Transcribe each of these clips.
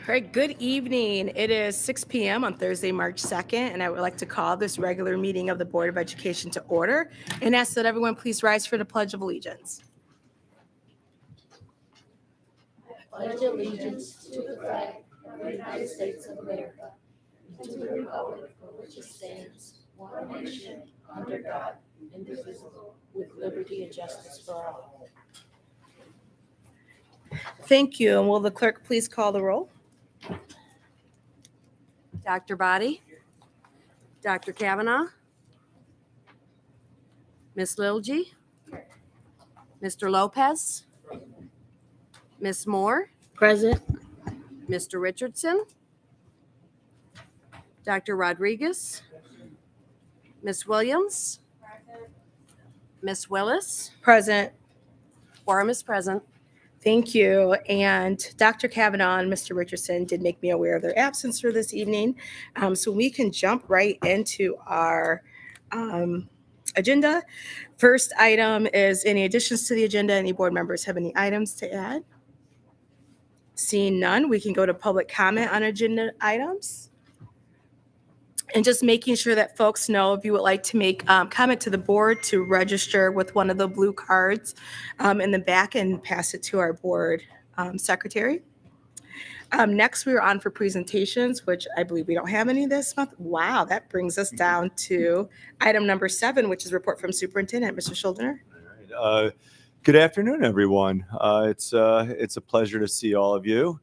All right, good evening. It is 6 p.m. on Thursday, March 2nd, and I would like to call this regular meeting of the Board of Education to order and ask that everyone please rise for the Pledge of Allegiance. Pledge allegiance to the flag of the United States of America and to the republic for which it stands, one nation, under God, indivisible, with liberty and justice for all. Thank you, and will the clerk please call the roll? Dr. Body, Dr. Kavanaugh, Ms. Lilgy, Mr. Lopez, Ms. Moore, Present. Mr. Richardson, Dr. Rodriguez, Ms. Williams, Ms. Willis, Present. quorum is present. Thank you. And Dr. Kavanaugh and Mr. Richardson did make me aware of their absence for this evening. So we can jump right into our agenda. First item is any additions to the agenda. Any board members have any items to add? Seeing none, we can go to public comment on agenda items. And just making sure that folks know if you would like to make comment to the board to register with one of the blue cards in the back and pass it to our board secretary. Next, we are on for presentations, which I believe we don't have any this month. Wow, that brings us down to item number 7, which is report from superintendent, Mr. Schuldiner. All right. Good afternoon, everyone. It's a pleasure to see all of you.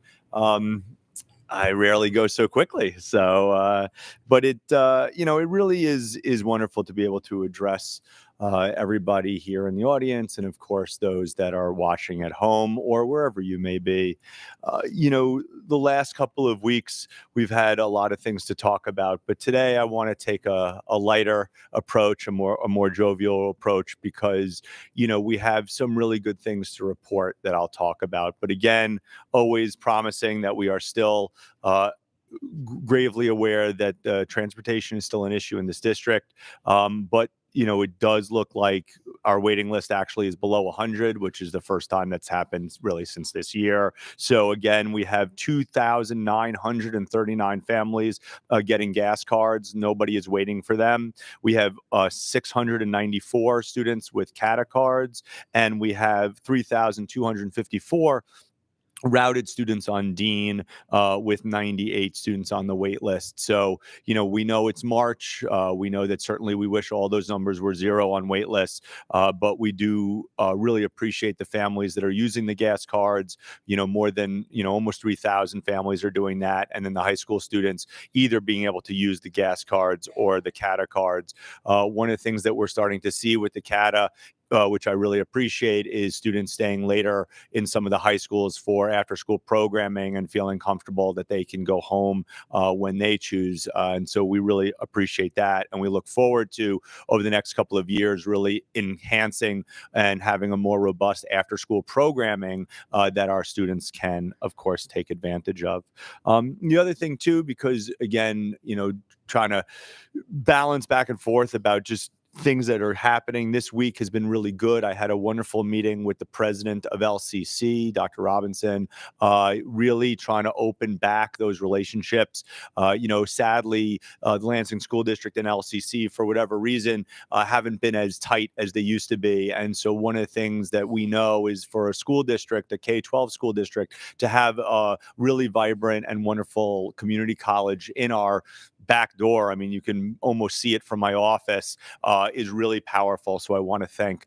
I rarely go so quickly. But it really is wonderful to be able to address everybody here in the audience, and of course those that are watching at home or wherever you may be. The last couple of weeks we've had a lot of things to talk about, but today I want to take a lighter approach, a more jovial approach, because we have some really good things to report that I'll talk about. But again, always promising that we are still gravely aware that transportation is still an issue in this district. But it does look like our waiting list actually is below 100, which is the first time that's happened really since this year. So again, we have 2,939 families getting gas cards. Nobody is waiting for them. We have 694 students with CATA cards, and we have 3,254 routed students on Dean with 98 students on the wait list. So, we know it's March. We know that certainly we wish all those numbers were zero on wait lists, but we do really appreciate the families that are using the gas cards. More than, almost 3,000 families are doing that. And then the high school students either being able to use the gas cards or the CATA cards. One of the things that we're starting to see with the CATA, which I really appreciate, is students staying later in some of the high schools for after school programming and feeling comfortable that they can go home when they choose. And so we really appreciate that. And we look forward to, over the next couple of years, really enhancing and having a more robust after school programming that our students can, of course, take advantage of. The other thing, too, because, again, trying to balance back and forth about just things that are happening this week has been really good. I had a wonderful meeting with the president of LCC, Dr. Robinson, really trying to open back those relationships. Sadly, the Lansing School District and LCC, for whatever reason, haven't been as tight as they used to be. And so one of the things that we know is for a school district, a K-12 school district, to have a really vibrant and wonderful community college in our back door, I mean, you can almost see it from my office, is really powerful. So I want to thank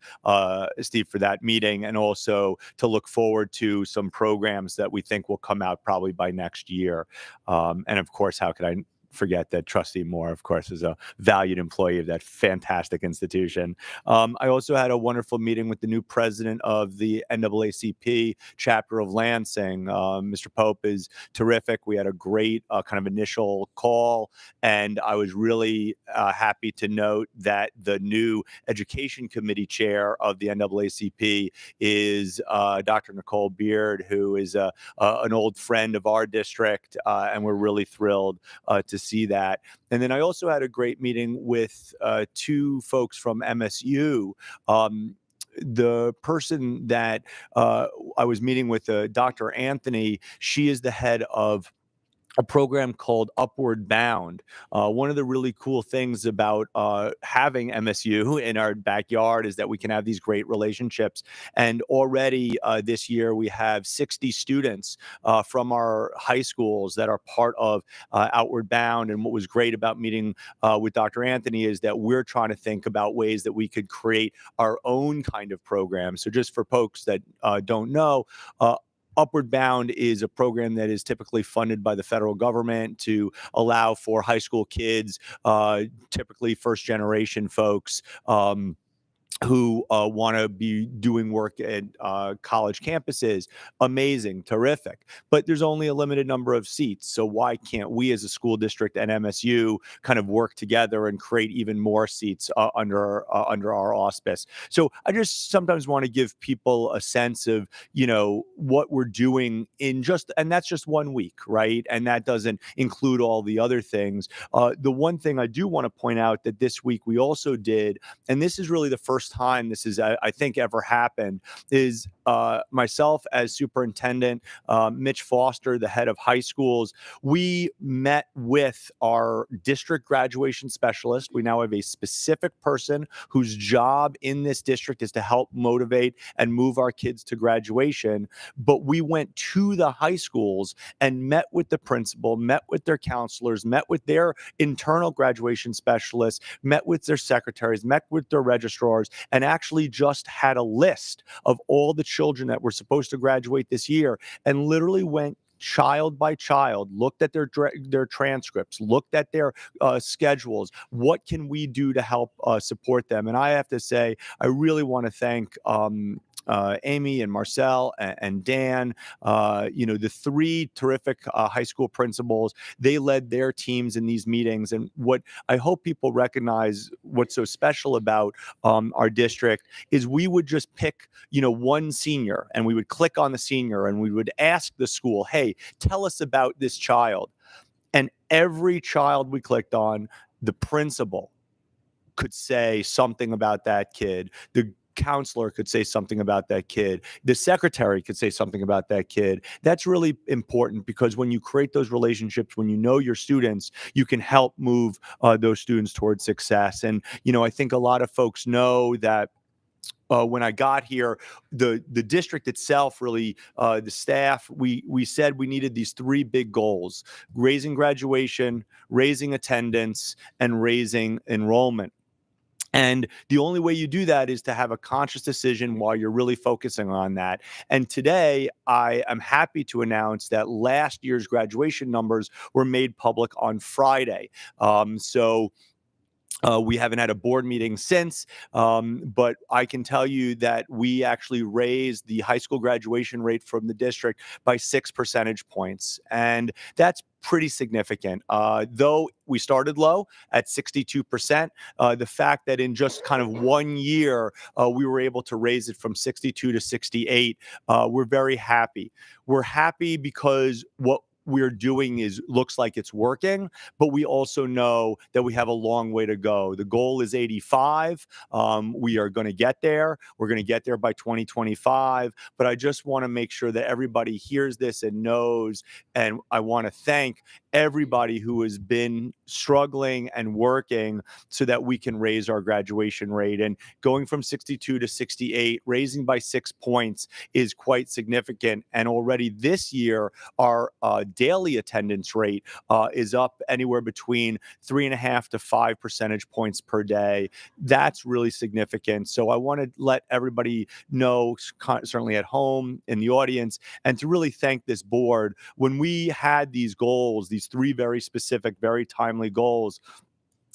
Steve for that meeting, and also to look forward to some programs that we think will come out probably by next year. And of course, how could I forget that Trustee Moore, of course, is a valued employee of that fantastic institution. I also had a wonderful meeting with the new president of the NAACP chapter of Lansing. Mr. Pope is terrific. We had a great kind of initial call, and I was really happy to note that the new education committee chair of the NAACP is Dr. Nicole Beard, who is an old friend of our district, and we're really thrilled to see that. And then I also had a great meeting with two folks from MSU. the person that I was meeting with, Dr. Anthony, she is the head of a program called Upward Bound. One of the really cool things about having MSU in our backyard is that we can have these great relationships. And already this year, we have 60 students from our high schools that are part of Outward Bound. And what was great about meeting with Dr. Anthony is that we're trying to think about ways that we could create our own kind of program. So just for folks that don't know, Upward Bound is a program that is typically funded by the federal government to allow for high school kids, typically first generation folks, who want to be doing work at college campuses. Amazing, terrific. But there's only a limited number of seats. So why can't we as a school district and MSU kind of work together and create even more seats under our auspice? So I just sometimes want to give people a sense of, what we're doing and that's just 1 week, right? And that doesn't include all the other things. The one thing I do want to point out that this week we also did, and this is really the first time this is, I think, ever happened, is myself as superintendent, Mitch Foster, the head of high schools, we met with our district graduation specialist. We now have a specific person whose job in this district is to help motivate and move our kids to graduation. But we went to the high schools and met with the principal, met with their counselors, met with their internal graduation specialists, met with their secretaries, met with their registrars, and actually just had a list of all the children that were supposed to graduate this year and literally went child by child, looked at their transcripts, looked at their schedules. What can we do to help support them? And I have to say, I really want to thank Amy and Marcel and Dan, the three terrific high school principals. They led their teams in these meetings. And what I hope people recognize what's so special about our district is we would just pick, one senior, and we would click on the senior and we would ask the school, hey, tell us about this child. And every child we clicked on, the principal could say something about that kid. The counselor could say something about that kid. The secretary could say something about that kid. That's really important because when you create those relationships, when you know your students, you can help move those students towards success. And, I think a lot of folks know that when I got here, the district itself, really, the staff, we said we needed these three big goals: raising graduation, raising attendance, and raising enrollment. And the only way you do that is to have a conscious decision while you're really focusing on that. And today, I am happy to announce that last year's graduation numbers were made public on Friday. We haven't had a board meeting since, but I can tell you that we actually raised the high school graduation rate from the district by 6 percentage points. And that's pretty significant. Though we started low at 62%, the fact that in just kind of 1 year, we were able to raise it from 62 to 68, we're very happy. We're happy because what we're doing looks like it's working, but we also know that we have a long way to go. The goal is 85. We are going to get there. We're going to get there by 2025. But I just want to make sure that everybody hears this and knows. And I want to thank everybody who has been struggling and working so that we can raise our graduation rate. And going from 62 to 68, raising by 6 points is quite significant. And already this year, our daily attendance rate is up anywhere between 3.5 to 5 percentage points per day. That's really significant. So I want to let everybody know, certainly at home, in the audience, and to really thank this board. When we had these goals, these three very specific, very timely goals,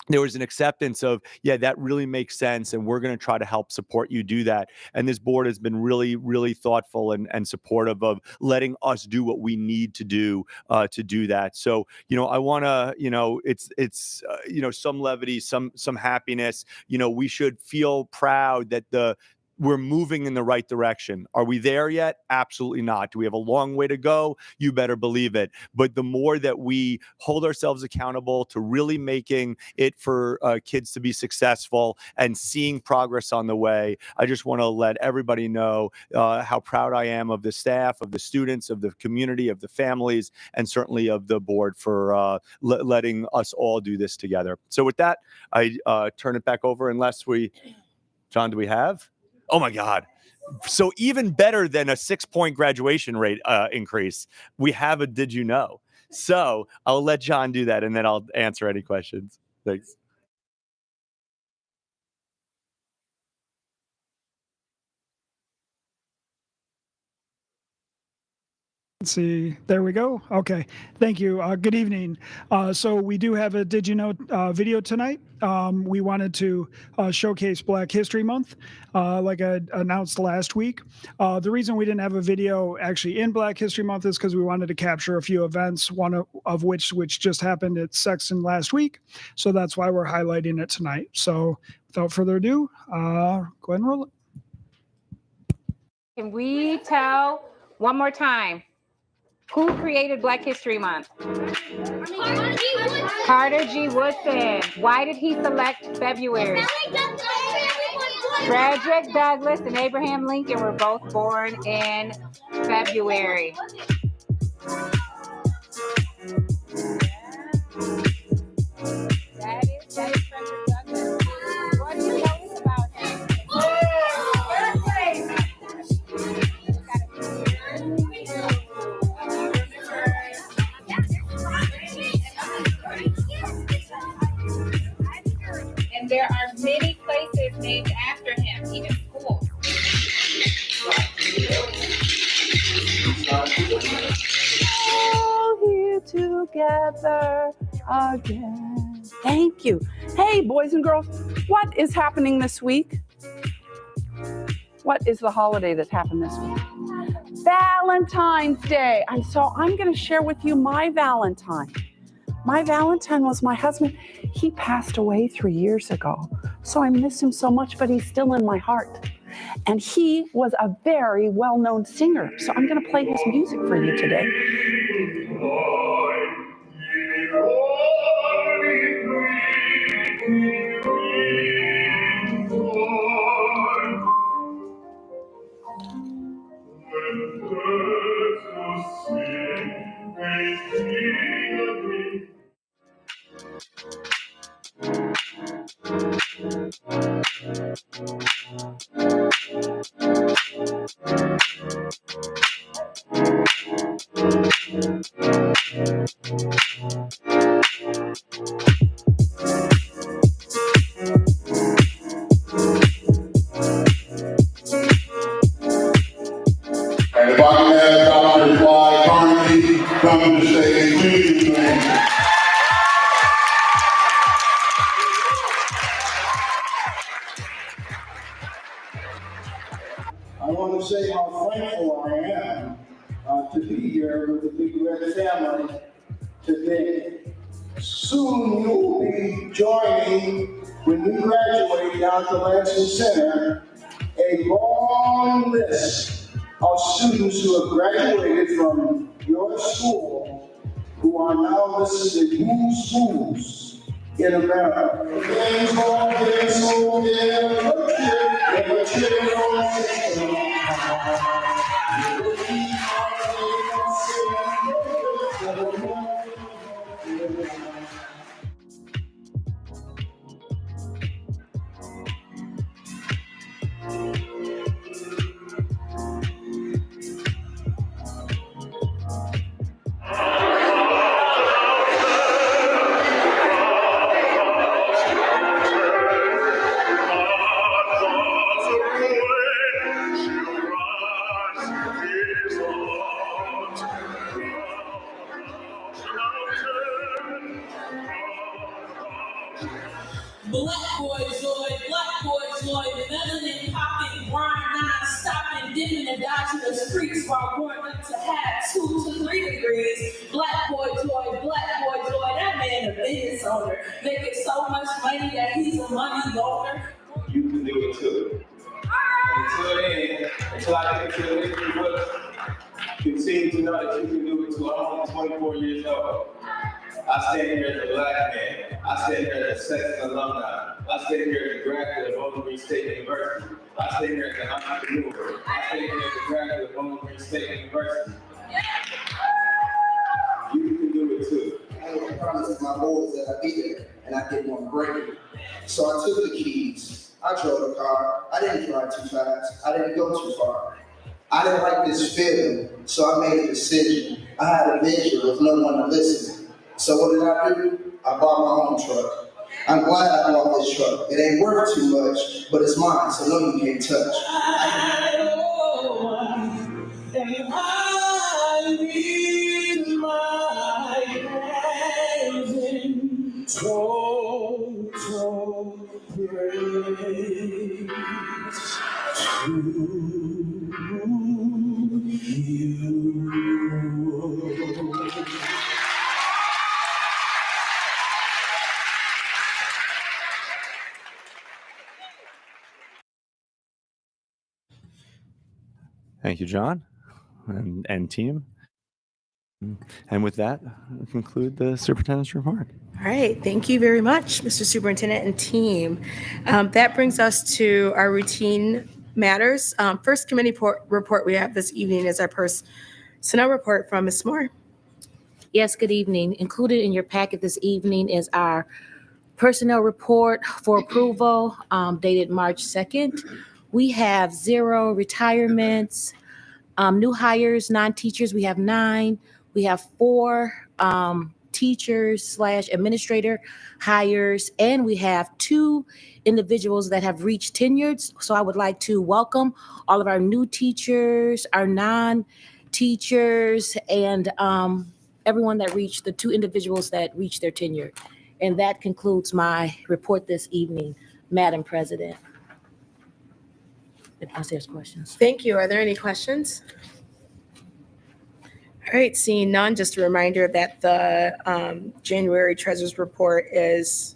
there was an acceptance of, yeah, that really makes sense. And we're going to try to help support you do that. And this board has been really, really thoughtful and supportive of letting us do what we need to do that. So, I want to, it's some levity, some happiness. We should feel proud that the we're moving in the right direction. Are we there yet? Absolutely not. Do we have a long way to go? You better believe it. But the more that we hold ourselves accountable to really making it for kids to be successful and seeing progress on the way, I just want to let everybody know how proud I am of the staff, of the students, of the community, of the families, and certainly of the board for letting us all do this together. So with that, I turn it back over unless John, do we have? Oh my God. So even better than a 6-point graduation rate increase, we have a did you know? So I'll let John do that and then I'll answer any questions. Thanks. Let's see. There we go. Okay. Thank you. Good evening. So we do have a Did You Know video tonight. We wanted to showcase Black History Month, like I announced last week. The reason we didn't have a video actually in Black History Month is because we wanted to capture a few events, one of which just happened at Sexton last week. So that's why we're highlighting it tonight. So without further ado, go ahead and roll it. Can we tell one more time who created Black History Month? Carter G. Woodson. Why did he select February? Frederick Douglass and Abraham Lincoln were both born in February. That is Frederick Douglass. What do you know about him? And there are many places named after him, even schools. All here together again. Thank you. Hey, boys and girls, what is happening this week? What is the holiday that's happened this week? Valentine's Day. And so I'm going to share with you my Valentine. My Valentine was my husband. He passed away 3 years ago. So I miss him so much, but he's still in my heart. And he was a very well-known singer. So I'm going to play his music for you today. Come to say, please. I want to say how thankful I am to be here with the Big Red family today. Soon you will be joining, when we graduate down to Lansing Center, a long list of students who have graduated from your school who are now listed in who's schools in America. Black boy joy, the melanin popping, grind non-stopping, dipping and dodging the streets while growing up to have 2 to 3 degrees. Black boy joy, that man a business owner, making so much money that he's a money loaner. You can do it too. brothers, continue to know that you can do it too. I'm only 24 years old. I stand here as a black man. I stand here as a Sexton alumni. I stand here as a graduate of Bowling Green State University. I stand here as an entrepreneur. I stand here as a graduate of Bowling Green State University. You can do it too. I promised my boys that I'd be there and I'd get one break. So I took the keys. I drove the car. I didn't drive too fast. I didn't go too far. I didn't like this feeling, so I made a decision. I had a vision with no one to listen. So what did I do? I bought my own truck. I'm glad I bought this truck. It ain't worth too much, but it's mine, so no you can't touch. I leave my hands in total praise to you. Thank you, John and team. And with that, we conclude the superintendent's report. All right, thank you very much, Mr. Superintendent and team. That brings us to our routine matters. First committee report we have this evening is our personnel report from Ms. Moore. Yes, good evening. Included in your packet this evening is our personnel report for approval dated March 2nd. We have 0 retirements, new hires, non-teachers, we have 9. We have 4 teachers/administrator hires, and we have 2 individuals that have reached tenures. So I would like to welcome all of our new teachers, our non-teachers, and everyone that reached, the 2 individuals that reached their tenure. And that concludes my report this evening, Madam President. Unless there's questions. Thank you. Are there any questions? All right, seeing none, just a reminder that the January Treasurers Report is,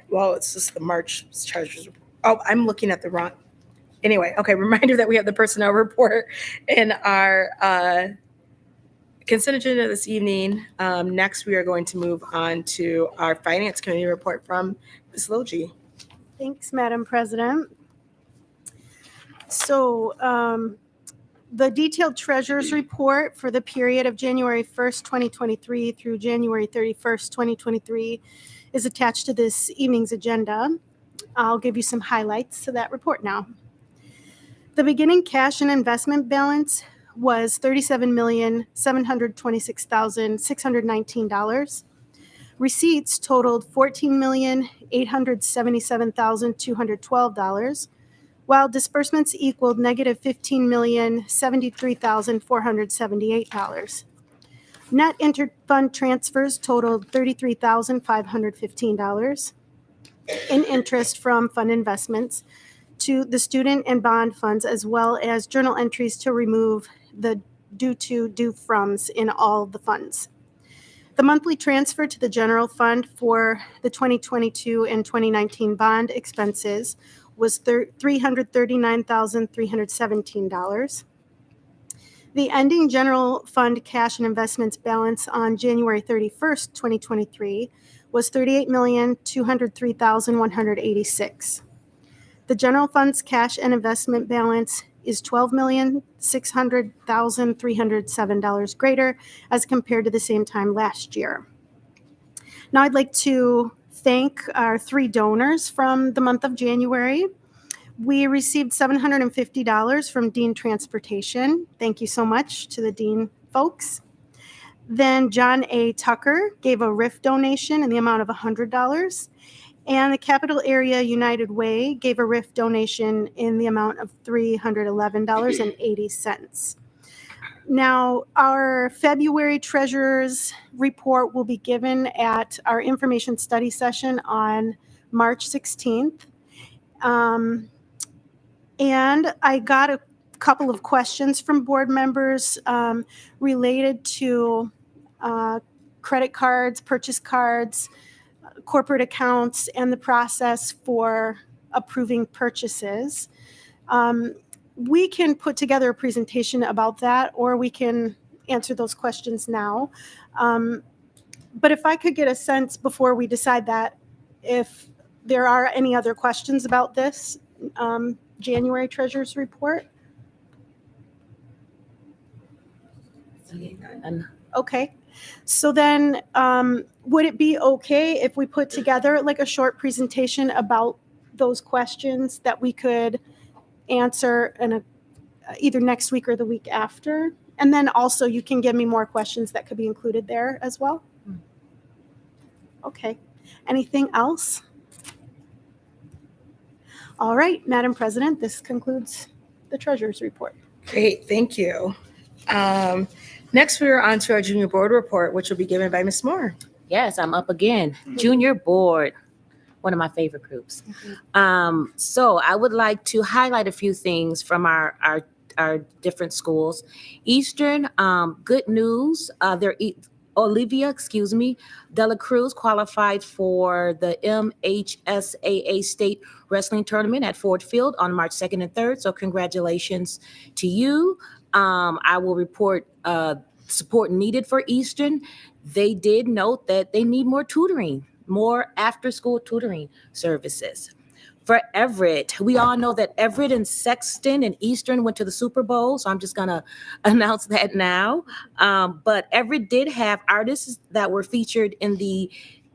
well, it's just the March Treasurers Report. Oh, I'm looking at the wrong. Anyway, okay, reminder that we have the personnel report in our consent agenda this evening. Next, we are going to move on to our Finance Committee report from Ms. Logie. Thanks, Madam President. So the detailed treasurer's report for the period of January 1st, 2023 through January 31st, 2023 is attached to this evening's agenda. I'll give you some highlights to that report now. The beginning cash and investment balance was $37,726,619. Receipts totaled $14,877,212, while disbursements equaled negative $15,073,478. Net interfund transfers totaled $33,515 in interest from fund investments to the student and bond funds, as well as journal entries to remove the due to, due froms in all the funds. The monthly transfer to the general fund for the 2022 and 2019 bond expenses was $339,317. The ending general fund cash and investments balance on January 31st, 2023 was $38,203,186. The general fund's cash and investment balance is $12,600,307 greater as compared to the same time last year. Now I'd like to thank our 3 donors from the month of January. We received $750 from Dean Transportation. Thank you so much to the Dean folks. Then John A. Tucker gave a RIF donation in the amount of $100. And the Capital Area United Way gave a RIF donation in the amount of $311.80. Now, our February Treasurer's Report will be given at our information study session on March 16th. And I got a couple of questions from board members related to credit cards, purchase cards, corporate accounts, and the process for approving purchases. we can put together a presentation about that, or we can answer those questions now. But if I could get a sense before we decide that, if there are any other questions about this January Treasurer's Report. Okay. So then, would it be okay if we put together like a short presentation about those questions that we could answer in either next week or the week after? And then also you can give me more questions that could be included there as well. Okay. Anything else? All right, Madam President, this concludes the Treasurer's Report. Great, thank you. Next, we are on to our junior board report, which will be given by Ms. Moore. Yes, I'm up again. Junior board, one of my favorite groups. So I would like to highlight a few things from our different schools. Eastern, good news. Olivia Dela Cruz qualified for the MHSAA State Wrestling Tournament at Ford Field on March 2nd and 3rd. So congratulations to you. I will report support needed for Eastern. They did note that they need more tutoring, more after-school tutoring services. For Everett, we all know that Everett and Sexton and Eastern went to the Super Bowl, so I'm just going to announce that now. But Everett did have artists that were featured in the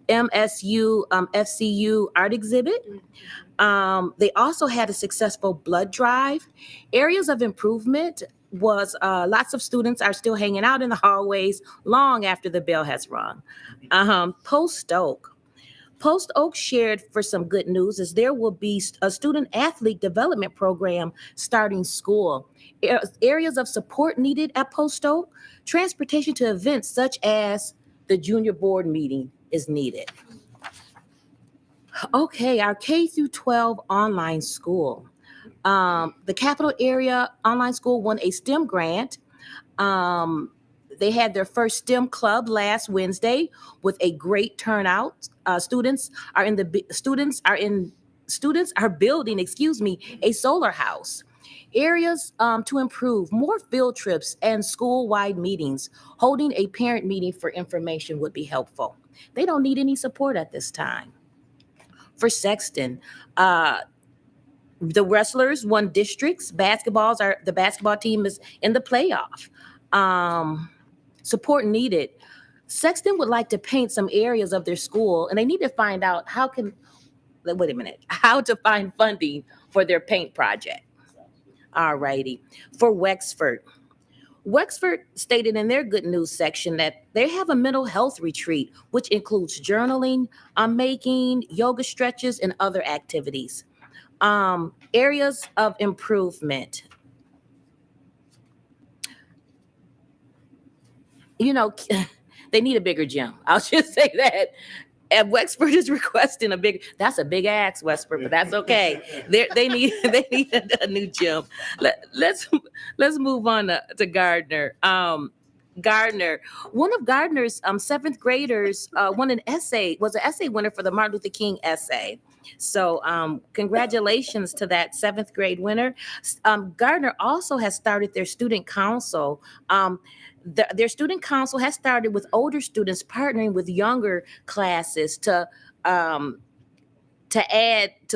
MSU FCU art exhibit. They also had a successful blood drive. Areas of improvement was lots of students are still hanging out in the hallways long after the bell has rung. Post Oak shared for some good news as there will be a student athlete development program starting school. Areas of support needed at Post Oak, transportation to events such as the junior board meeting is needed. Okay, our K through 12 online school. The Capital Area Online School won a STEM grant. They had their first STEM club last Wednesday with a great turnout. Students are building, a solar house. Areas to improve, more field trips and school-wide meetings. Holding a parent meeting for information would be helpful. They don't need any support at this time. For Sexton, the wrestlers won districts. The basketball team is in the playoff. Support needed. Sexton would like to paint some areas of their school, and they need to find out how to find funding for their paint project. All righty. For Wexford stated in their good news section that they have a mental health retreat, which includes journaling, making, yoga stretches, and other activities. Areas of improvement. They need a bigger gym. I'll just say that. And Wexford is requesting that's a big ask, Wexford, but that's okay. They need a new gym. Let's move on to Gardner. Gardner, one of Gardner's seventh graders was an essay winner for the Martin Luther King essay. So congratulations to that seventh grade winner. Gardner also has started their student council. Their student council has started with older students partnering with younger classes to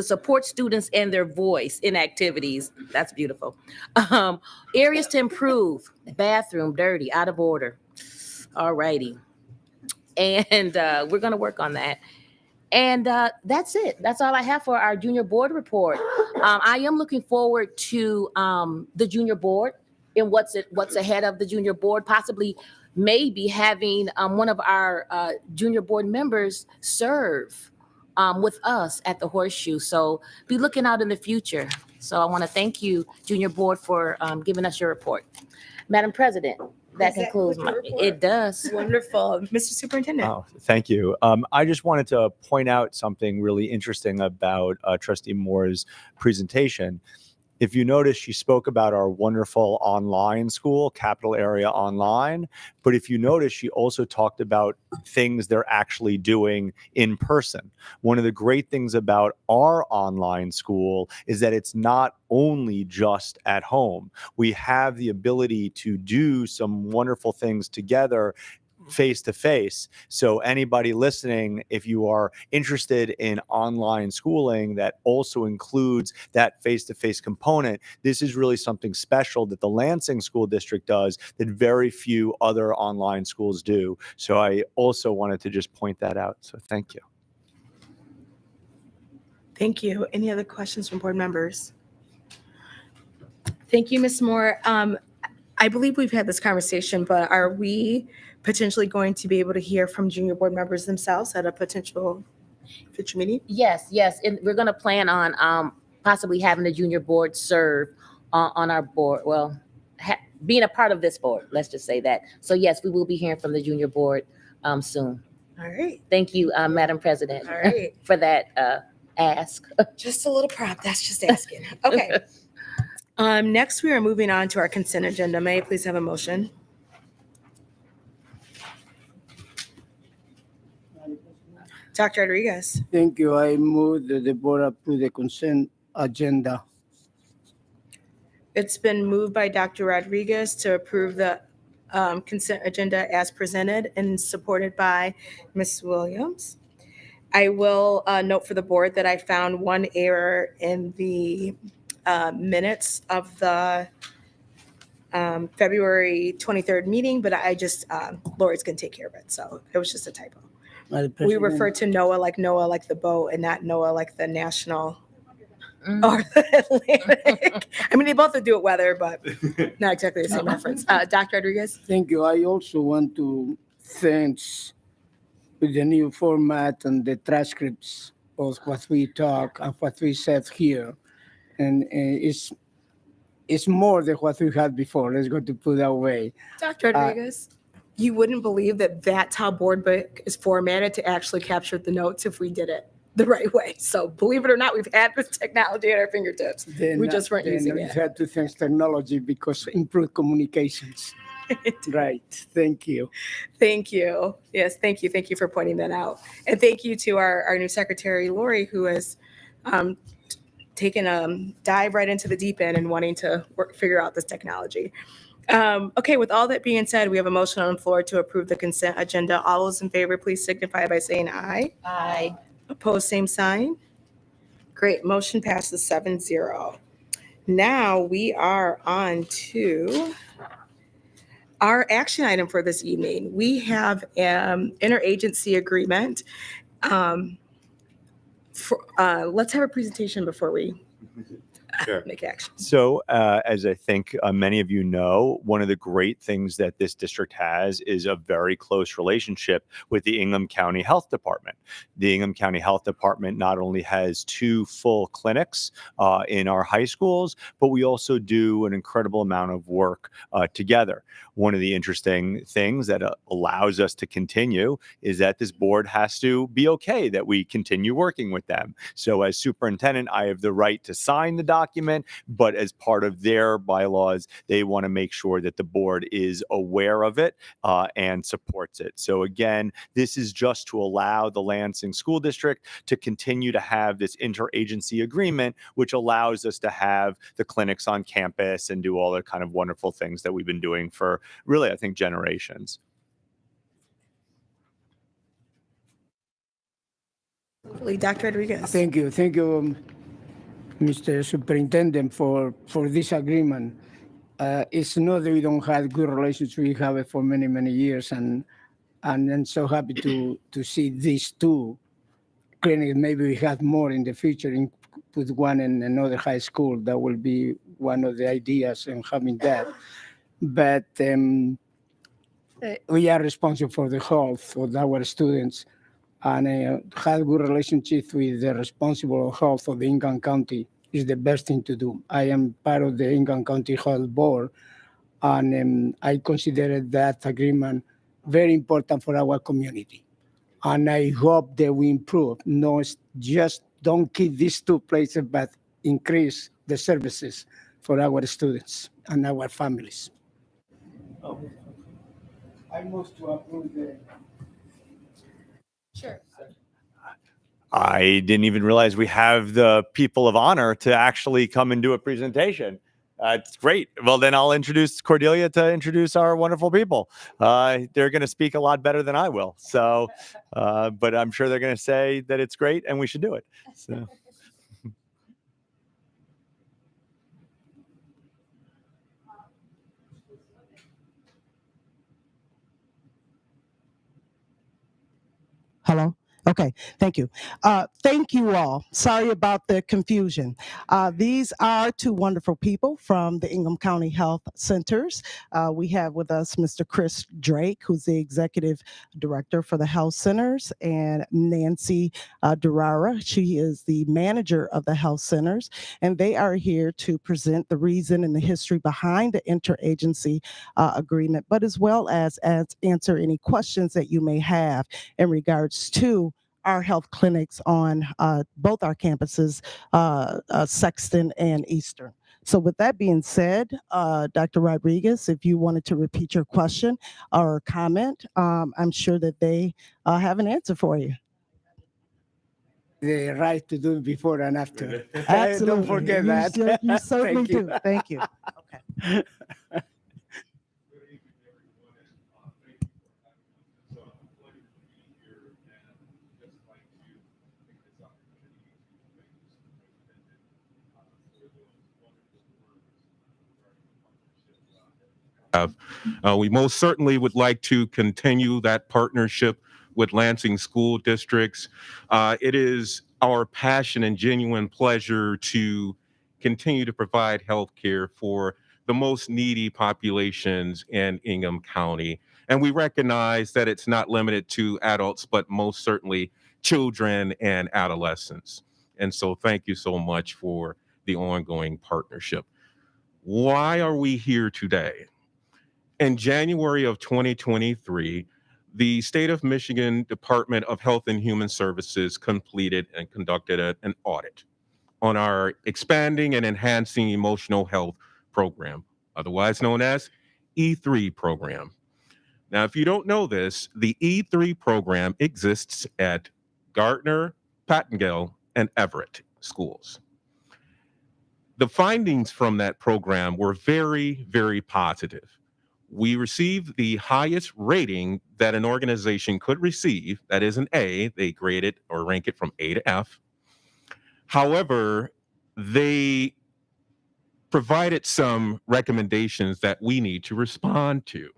support students and their voice in activities. That's beautiful. Areas to improve: bathroom dirty, out of order. All righty. And we're going to work on that. And that's it. That's all I have for our junior board report. I am looking forward to the junior board and what's ahead of the junior board, possibly maybe having one of our junior board members serve with us at the Horseshoe. So be looking out in the future. So I want to thank you, junior board, for giving us your report. Madam President, that concludes my report. It does. Wonderful. Mr. Superintendent. Oh, thank you. I just wanted to point out something really interesting about Trustee Moore's presentation. If you notice, she spoke about our wonderful online school, Capital Area Online. But if you notice, she also talked about things they're actually doing in person. One of the great things about our online school is that it's not only just at home. We have the ability to do some wonderful things together face to face. So anybody listening, if you are interested in online schooling that also includes that face to face component, this is really something special that the Lansing School District does that very few other online schools do. So I also wanted to just point that out. So thank you. Thank you. Any other questions from board members? Thank you, Ms. Moore. I believe we've had this conversation, but are we potentially going to be able to hear from junior board members themselves at a potential future meeting? Yes, and we're gonna plan on possibly having the junior board serve on our board. Well, being a part of this board, let's just say that. So yes, we will be hearing from the junior board soon. All right. Thank you, Madam President, All right. for that ask. Just a little prop. That's just asking. Okay. Next, we are moving on to our consent agenda. May I please have a motion? Dr. Rodriguez. Thank you. I move that the board approve the consent agenda. It's been moved by Dr. Rodriguez to approve the consent agenda as presented and supported by Ms. Williams. I will note for the board that I found one error in the minutes of the February 23rd meeting, but I just, Lori's gonna take care of it. So it was just a typo. We refer to NOAA like the boat and not NOAA like the national or the Atlantic. I mean, they both do it weather, but not exactly the same reference. Dr. Rodriguez? Thank you. I also want to thank with the new format and the transcripts of what we talk and what we said here. And it's more than what we had before. Let's go to put that way. Dr. Rodriguez? You wouldn't believe that that's how board book is formatted to actually capture the notes if we did it the right way. So believe it or not, we've had this technology at our fingertips. We just weren't using we it. had to thank technology because improved communications. Right. Thank you. Thank you. Yes, thank you. Thank you for pointing that out. And thank you to our new secretary, Lori, who has taken a dive right into the deep end and wanting to figure out this technology. Okay, with all that being said, we have a motion on the floor to approve the consent agenda. All those in favor, please signify by saying aye. Aye. Opposed, same sign. Great, motion passes 7-0. Now we are on to our action item for this evening. We have an interagency agreement. Let's have a presentation before we Sure. make action. So, as I think many of you know, one of the great things that this district has is a very close relationship with the Ingham County Health Department. The Ingham County Health Department not only has 2 full clinics in our high schools, but we also do an incredible amount of work together. One of the interesting things that allows us to continue is that this board has to be okay that we continue working with them. So as superintendent, I have the right to sign the document, but as part of their bylaws, they want to make sure that the board is aware of it and supports it. So again, this is just to allow the Lansing School District to continue to have this interagency agreement, which allows us to have the clinics on campus and do all the kind of wonderful things that we've been doing for really, I think, generations. Dr. Rodriguez. Thank you. Thank you, Mr. Superintendent, for this agreement. It's not that we don't have good relations. We have it for many, many years, and I'm so happy to see these 2 clinics. Maybe we have more in the future, put one in another high school. That will be one of the ideas in having that. But we are responsible for the health of our students, and have good relationships with the responsible health of the Ingham County is the best thing to do. I am part of the Ingham County Health Board, and I consider that agreement very important for our community. And I hope that we improve. No, just don't keep these 2 places, but increase the services for our students and our families. I move to approve the. Sure. I didn't even realize we have the people of honor to actually come and do a presentation. It's great. Well, then I'll introduce Cordelia to introduce our wonderful people. They're going to speak a lot better than I will. So, but I'm sure they're going to say that it's great and we should do it. So. Hello? Okay, thank you. Thank you all. Sorry about the confusion. These are two wonderful people from the Ingham County Health Centers. We have with us Mr. Chris Drake, who's the Executive Director for the Health Centers, and Nancy Durara. She is the Manager of the Health Centers, and they are here to present the reason and the history behind the interagency agreement, but as well as answer any questions that you may have in regards to our health clinics on both our campuses, Sexton and Eastern. So with that being said, Dr. Rodriguez, if you wanted to repeat your question or comment, I'm sure that they have an answer for you. The right to do it before and after. Absolutely. Don't forget that. You certainly Thank you. do. Thank you. Okay. We most certainly would like to continue that partnership with Lansing school districts. It is our passion and genuine pleasure to continue to provide health care for the most needy populations in Ingham County. And we recognize that it's not limited to adults, but most certainly children and adolescents. And so thank you so much for the ongoing partnership. Why are we here today? In January of 2023, the State of Michigan Department of Health and Human Services completed and conducted an audit on our Expanding and Enhancing Emotional Health Program, otherwise known as E3 program. Now, if you don't know this, the E3 program exists at Gardner, Pattengale, and Everett schools. The findings from that program were very, very positive. We received the highest rating that an organization could receive. That is an A. They grade it or rank it from A to F. However, they provided some recommendations that we need to respond to.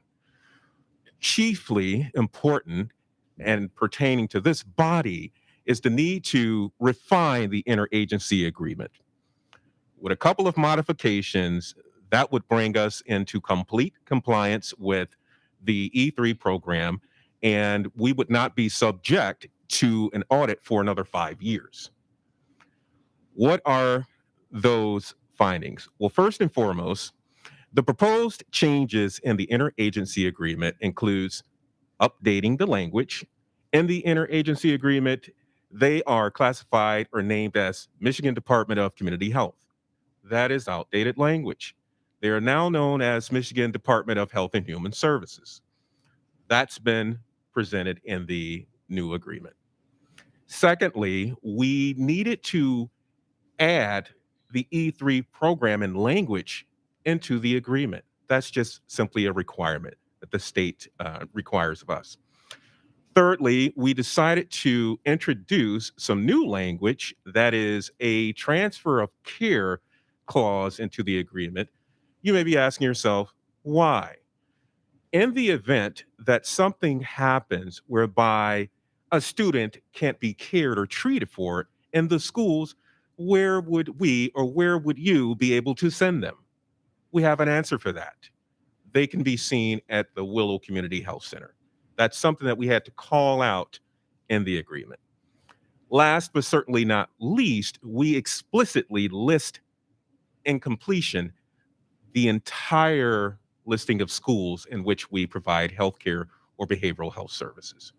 Chiefly important and pertaining to this body is the need to refine the interagency agreement. With a couple of modifications, that would bring us into complete compliance with the E3 program, and we would not be subject to an audit for another 5 years. What are those findings? Well, first and foremost, the proposed changes in the interagency agreement includes updating the language. In the interagency agreement, they are classified or named as Michigan Department of Community Health. That is outdated language. They are now known as Michigan Department of Health and Human Services. That's been presented in the new agreement. Secondly, we needed to add the E3 program and language into the agreement. That's just simply a requirement that the state requires of us. Thirdly, we decided to introduce some new language, that is a transfer of care clause into the agreement. You may be asking yourself, why? In the event that something happens whereby a student can't be cared or treated for in the schools, where would we or where would you be able to send them? We have an answer for that. They can be seen at the Willow Community Health Center. That's something that we had to call out in the agreement. Last but certainly not least, we explicitly list in completion the entire listing of schools in which we provide healthcare or behavioral health services.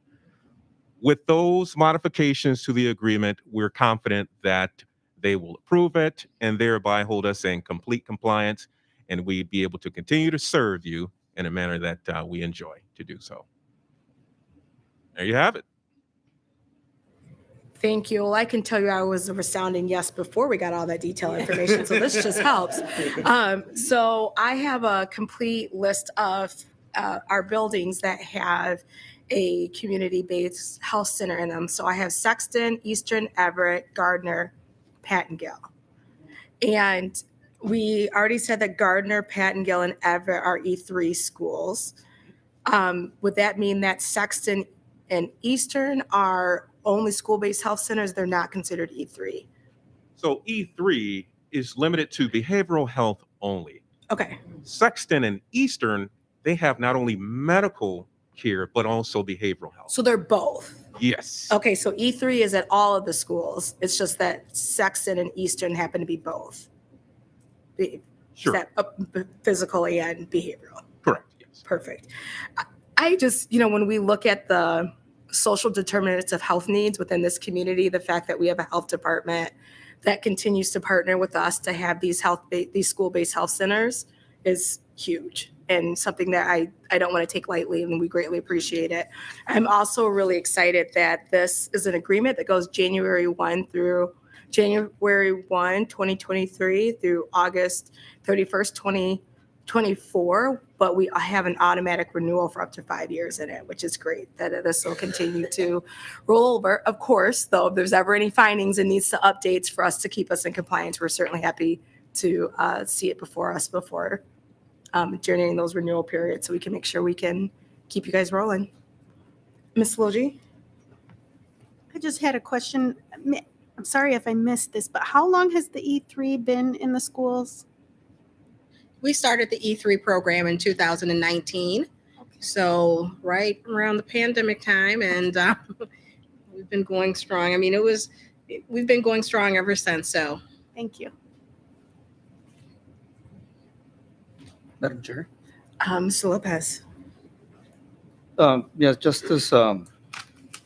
With those modifications to the agreement, we're confident that they will approve it and thereby hold us in complete compliance, and we'd be able to continue to serve you in a manner that we enjoy to do so. There you have it. Thank you. Well, I can tell you I was a resounding yes before we got all that detailed information, so this just helps. So I have a complete list of our buildings that have a community-based health center in them. So I have Sexton, Eastern, Everett, Gardner, Pattongill. And we already said that Gardner, Pattongill, and Everett are E3 schools. Would that mean that Sexton and Eastern are only school-based health centers? They're not considered E3. So E3 is limited to behavioral health only. Okay. Sexton and Eastern, they have not only medical care, but also behavioral health. So they're both. Yes. Okay, so E3 is at all of the schools. It's just that Sexton and Eastern happen to be both. Sure. Is that physical and behavioral? Correct. Yes. Perfect. I just, when we look at the social determinants of health needs within this community, the fact that we have a health department that continues to partner with us to have these school-based health centers is huge and something that I don't want to take lightly, and we greatly appreciate it. I'm also really excited that this is an agreement that goes January 1, 2023 through August 31st, 2024, but we have an automatic renewal for up to 5 years in it, which is great that this will continue to roll over. Of course, though, if there's ever any findings and needs to updates for us to keep us in compliance, we're certainly happy to see it before during those renewal periods, so we can make sure we can keep you guys rolling. Ms. Logie? I just had a question. I'm sorry if I missed this, but how long has the E3 been in the schools? We started the E3 program in 2019, so right around the pandemic time, and we've been going strong. I mean, we've been going strong ever since, so. Thank you. Madam Chair. Mr. Lopez. Yeah, just this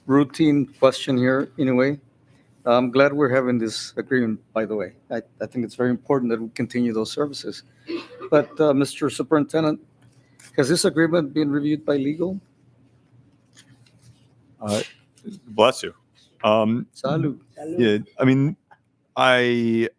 routine question here, in a way. I'm glad we're having this agreement, by the way. I think it's very important that we continue those services. But Mr. Superintendent, has this agreement been reviewed by legal? Bless you. Salud. Yeah, I mean, I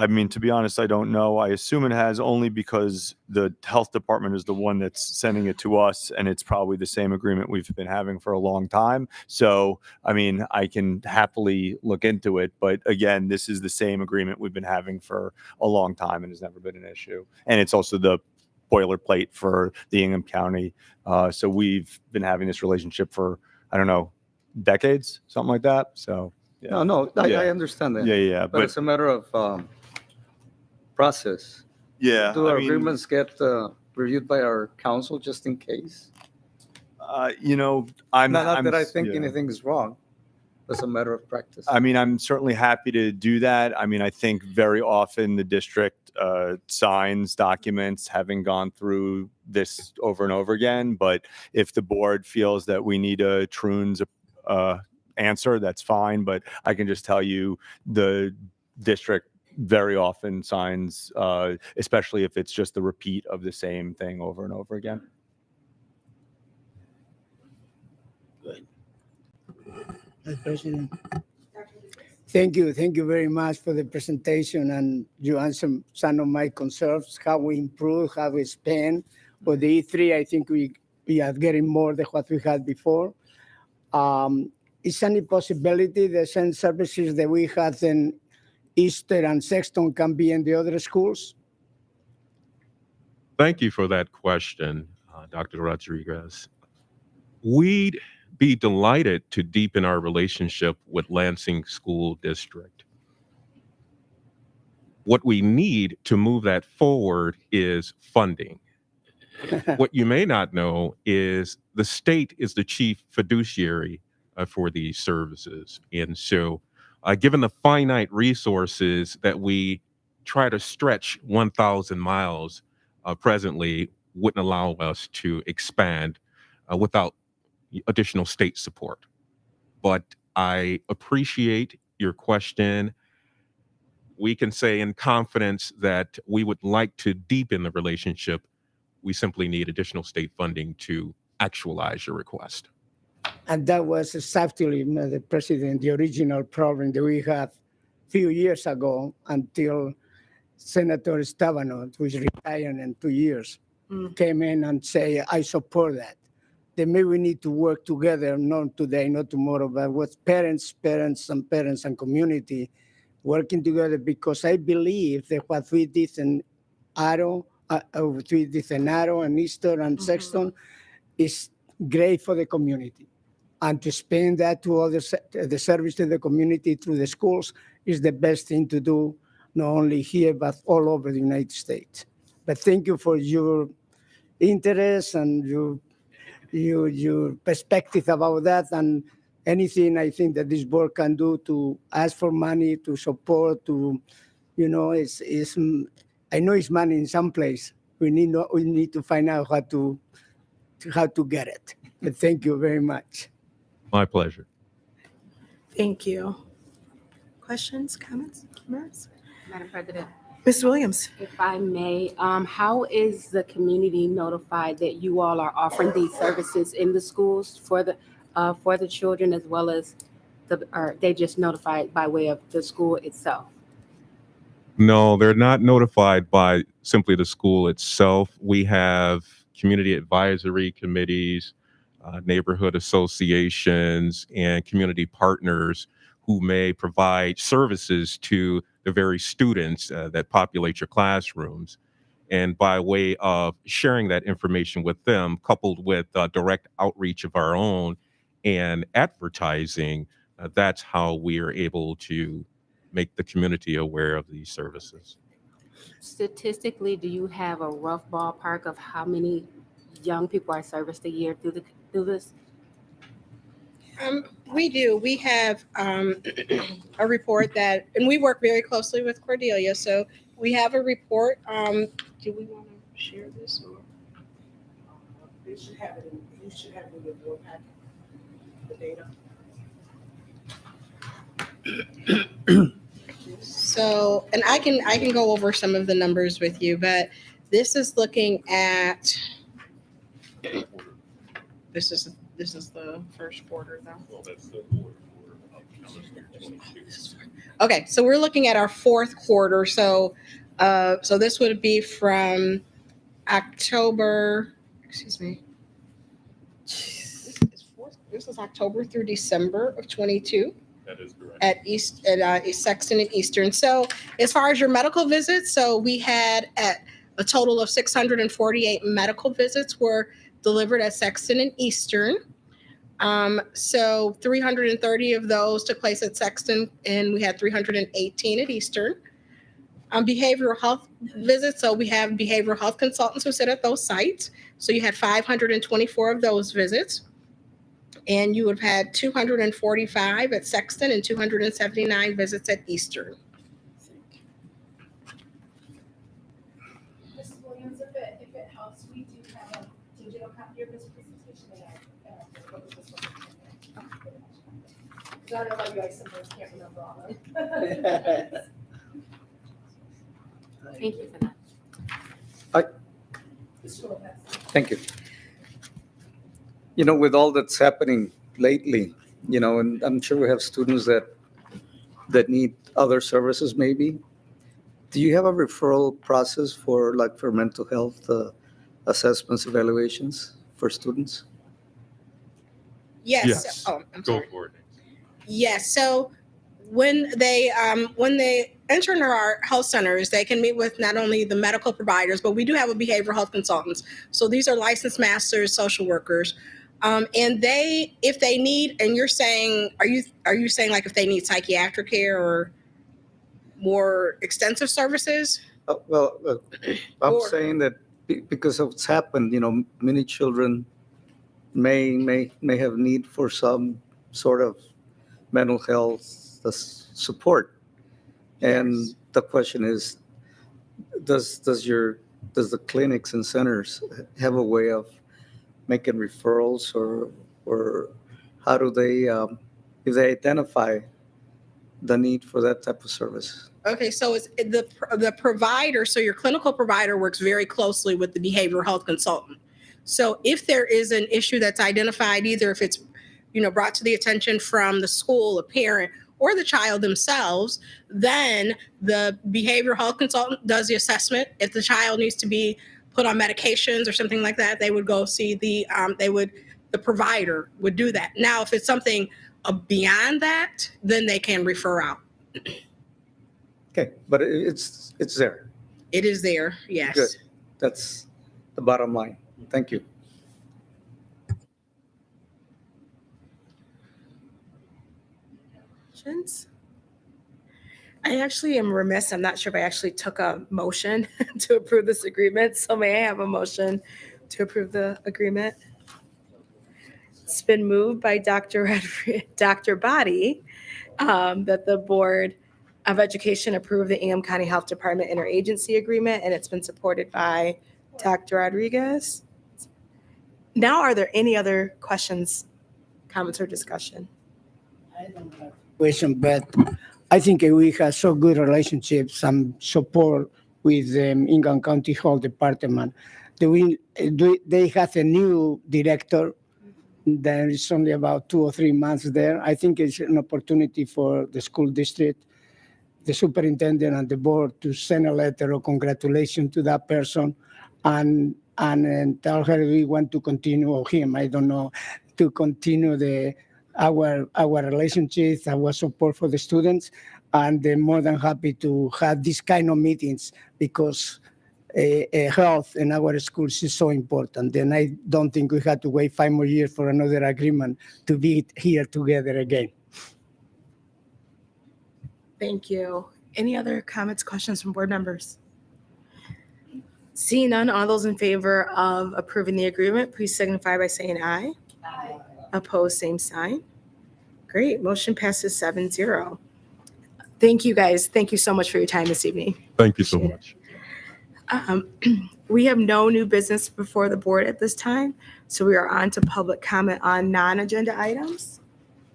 mean, to be honest, I don't know. I assume it has, only because the health department is the one that's sending it to us, and it's probably the same agreement we've been having for a long time. So, I mean, I can happily look into it, but again, this is the same agreement we've been having for a long time and has never been an issue. And it's also the boilerplate for the Ingham County. So we've been having this relationship for, I don't know, decades, something like that. So. Yeah. No, Yeah. I understand that. Yeah. But it's a matter of process. Yeah. Do our I mean, agreements get reviewed by our council just in case? I'm Not that I think yeah. anything is wrong. It's a matter of practice. I mean, I'm certainly happy to do that. I mean, I think very often the district signs documents having gone through this over and over again. But if the board feels that we need a Troon's answer, that's fine. But I can just tell you the district very often signs, especially if it's just the repeat of the same thing over and over again. President. Thank you very much for the presentation, and you answered some of my concerns, how we improve, how we spend. For the E3, I think we are getting more than what we had before. Is any possibility the same services that we had in Easter and Sexton can be in the other schools? Thank you for that question, Dr. Rodriguez. We'd be delighted to deepen our relationship with Lansing School District. What we need to move that forward is funding. What you may not know is the state is the chief fiduciary for these services. And so given the finite resources that we try to stretch 1,000 miles presently wouldn't allow us to expand without additional state support. But I appreciate your question. we can say in confidence that we would like to deepen the relationship. We simply need additional state funding to actualize your request. And that was exactly, the President, the original problem that we had a few years ago until Senator Stabenow, who is retiring in 2 years, came in and say, I support that. Then maybe we need to work together, not today, not tomorrow, but with parents and community working together, because I believe that what we did in Aro, and Easter and Sexton is great for the community. And to expand that to other the service to the community through the schools is the best thing to do, not only here, but all over the United States. But thank you for your interest and your perspective about that, and anything I think that this board can do to ask for money, to support, to, is I know it's money in some place. We need to find out how to get it. But thank you very much. My pleasure. Thank you. Questions, comments, remarks? Madam President, Ms. Williams? if I may, how is the community notified that you all are offering these services in the schools for the children, as well as are they just notified by way of the school itself? No, they're not notified by simply the school itself. We have community advisory committees, neighborhood associations, and community partners who may provide services to the very students that populate your classrooms. And by way of sharing that information with them, coupled with direct outreach of our own and advertising, that's how we are able to make the community aware of these services. Statistically, do you have a rough ballpark of how many young people are serviced a year through this? We do. We have a report that, and we work very closely with Cordelia. So we have a report. Do we want to share this? Or? You should have it in your board packet, the data. So, and I can go over some of the numbers with you, but this is looking at. This is the first quarter, though. Well, that's the Okay, so we're looking at our fourth quarter. So, so this would be from October. Excuse me. This is October through December of 22. That is correct. At Sexton and Eastern. So, as far as your medical visits, so we had at a total of 648 medical visits were delivered at Sexton and Eastern. So 330 of those took place at Sexton, and we had 318 at Eastern. Behavioral health visits, so we have behavioral health consultants who sit at those sites. So you had 524 of those visits. And you would have had 245 at Sexton and 279 visits at Eastern. Ms. Williams, if it helps, we do have a digital copy of this presentation that I don't know about you, I sometimes can't remember all of them. Thank you for that. Thank you. With all that's happening lately, and I'm sure we have students that need other services maybe. Do you have a referral process for mental health assessments, evaluations for students? Yes. Yes. Oh, I'm Go sorry. for it. Yes. So when they enter into our health centers, they can meet with not only the medical providers, but we do have a behavioral health consultants. So these are licensed masters, social workers. And if they need, and you're saying, are you saying like if they need psychiatric care or more extensive services? I'm saying that because of what's happened, many children may have need for some sort of mental health support. And the question is, does the clinics and centers have a way of making referrals, or how do they, if they identify the need for that type of service? Okay, so it's the provider, so your clinical provider works very closely with the behavioral health consultant. So if there is an issue that's identified, either if it's, brought to the attention from the school, a parent, or the child themselves, then the behavioral health consultant does the assessment. If the child needs to be put on medications or something like that, they would go see the provider would do that. Now, if it's something beyond that, then they can refer out. Okay, but it's there. It is there, yes. Good. That's the bottom line. Thank you. Questions? I actually am remiss. I'm not sure if I actually took a motion to approve this agreement. So may I have a motion to approve the agreement? It's been moved by Dr. Body that the Board of Education approve the Ingham County Health Department interagency agreement, and it's been supported by Dr. Rodriguez. Now, are there any other questions, comments, or discussion? I don't have a question, but I think we have so good relationships and support with the Ingham County Health Department. They have a new director. There is only about 2 or 3 months there. I think it's an opportunity for the school district, the superintendent, and the board to send a letter of congratulations to that person and tell her we want to continue, or him, I don't know, to continue our relationships, our support for the students, and they're more than happy to have this kind of meetings because health in our schools is so important. And I don't think we have to wait 5 more years for another agreement to be here together again. Thank you. Any other comments, questions from board members? Seeing none, all those in favor of approving the agreement, please signify by saying aye. Aye. Opposed, same sign. Great, motion passes 7-0. Thank you, guys. Thank you so much for your time this evening. Thank you so much. We have no new business before the board at this time, so we are on to public comment on non-agenda items,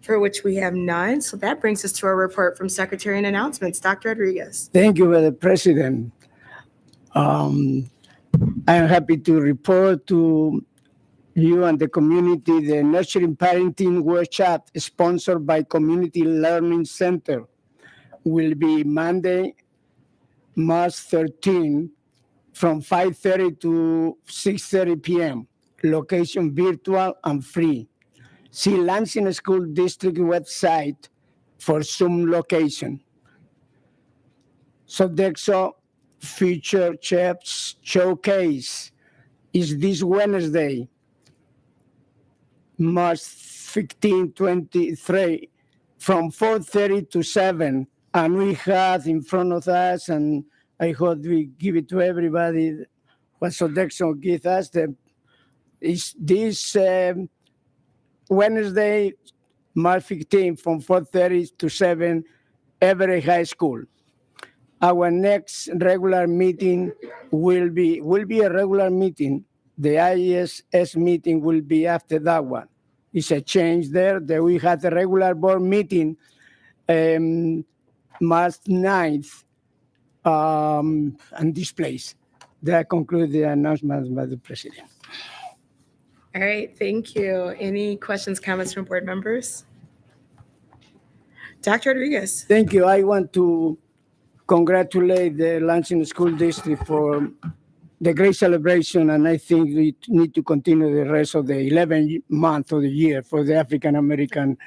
for which we have none. So that brings us to our report from Secretary and Announcements. Dr. Rodriguez. Thank you, Madam President. I am happy to report to you and the community the Nurturing Parenting Workshop sponsored by Community Learning Center will be Monday, March 13 from 5:30 to 6:30 p.m. Location virtual and free. See Lansing School District website for Zoom location. Sodexo Future Chefs Showcase is this Wednesday, March 15, 23, from 4:30 to 7. And we have in front of us, and I hope we give it to everybody, what Sodexo gives us. Is this Wednesday, March 15, from 4:30 to 7, Everett High School. Our next regular meeting will be a regular meeting. The ISS meeting will be after that one. It's a change there. That we had a regular board meeting March 9th and this place. That concludes the announcement by the President. All right, thank you. Any questions, comments from board members? Dr. Rodriguez. Thank you. I want to congratulate the Lansing School District for the great celebration, and I think we need to continue the rest of the 11th month of the year for the African American